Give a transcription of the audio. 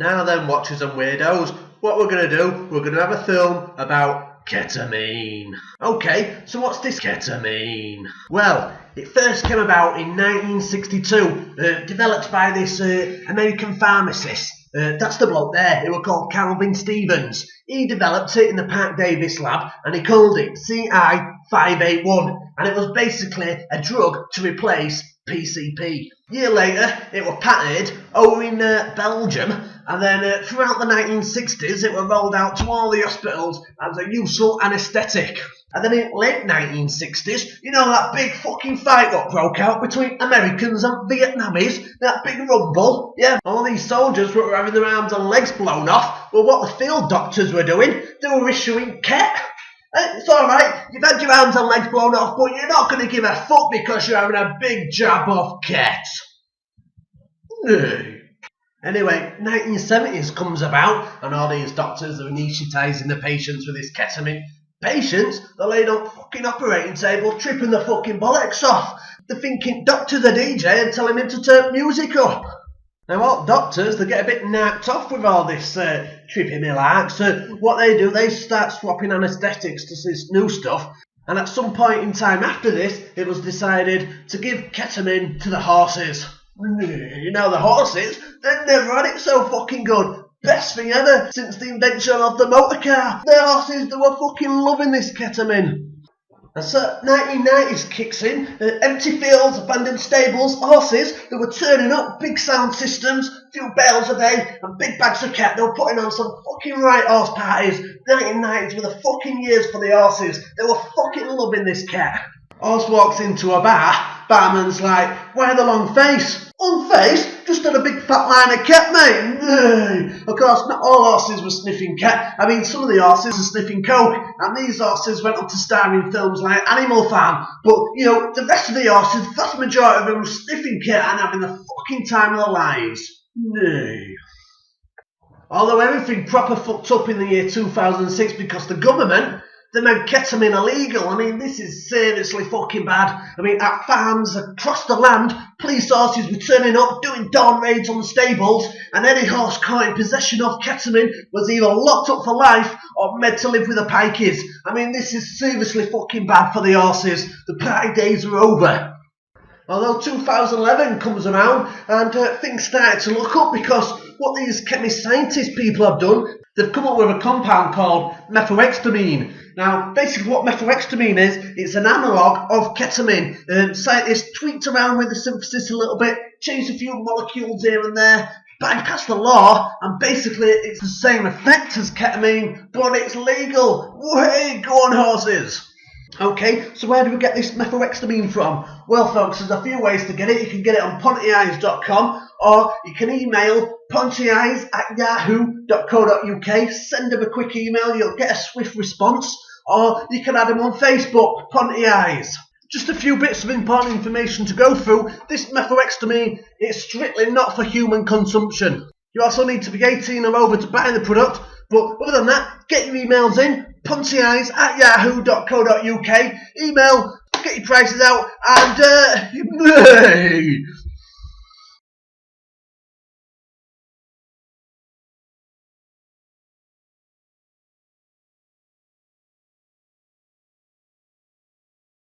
Now then, watchers and weirdos, what we're going to do, we're going to have a film about ketamine. Okay, so what's this ketamine? Well, it first came about in 1962, developed by this American pharmacist. That's the bloke there, who was called Calvin Stevens. He developed it in the Park Davis lab, and he called it CI-581, and it was basically a drug to replace PCP. A year later, it was patented over in Belgium, and then throughout the 1960s, it was rolled out to all the hospitals as a useful anaesthetic. And then in late 1960s, you know that big fucking fight that broke out between Americans and Vietnamese? That big rumble? Yeah, all these soldiers were having their arms and legs blown off. Well, what the field doctors were doing, they were issuing ket. It's alright, you've had your arms and legs blown off, but you're not going to give a fuck because you're having a big jab of ket. Anyway, 1970s comes about, and all these doctors are anaesthetising the patients with this ketamine. Patients, they're laid on fucking operating table, tripping the fucking bollocks off. They're thinking doctor's a DJ and telling him to turn music up. Now, all doctors, they get a bit knocked off with all this trippy malark, so what they do, they start swapping anaesthetics to this new stuff, and at some point in time after this, it was decided to give ketamine to the horses. You know, the horses, they never had it so fucking good. Best thing ever since the invention of the motor car. The horses, they were fucking loving this ketamine. And so 1990s kicks in, empty fields, abandoned stables, horses, they were turning up, big sound systems, few bales a day, and big bags of cat. They were putting on some fucking right horse parties. 1990s were the fucking years for the horses. They were fucking loving this cat. Horse walks into a bar, barman's like, why the long face? Long face? Just had a big fat line of cat, mate. Of course, not all horses were sniffing cat. I mean, some of the horses are sniffing coke, and these horses went on to star in films like Animal Farm. But, you know, the rest of the horses, the vast majority of them were sniffing cat and having the fucking time of their lives. Although everything proper fucked up in the year 2006 because the government, they made ketamine illegal. I mean, this is seriously fucking bad. I mean, at farms across the land, police horses were turning up, doing dawn raids on the stables, and any horse caught in possession of ketamine was either locked up for life or made to live with the pikeys. I mean, this is seriously fucking bad for the horses. The party days are over. Although 2011 comes around and things started to look up because what these chemist scientist people have done, they've come up with a compound called methoxetamine. Now, basically what methoxetamine is, it's an analogue of ketamine. Scientists tweaked around with the synthesis a little bit, changed a few molecules here and there, bypassed the law, and basically it's the same effect as ketamine, but it's legal. Hey, go on horses! Okay, so where do we get this methoxetamine from? Well, folks, there's a few ways to get it. You can get it on pontyeyes.com, or you can email pontyeyes@yahoo.co.uk. Send them a quick email, you'll get a swift response, or you can add them on Facebook, Ponty Eyes. Just a few bits of important information to go through. This methoxetamine is strictly not for human consumption. You also need to be 18 or over to buy the product, but other than that, get your emails in, pontyeyes@yahoo.co.uk, email, get your prices out, and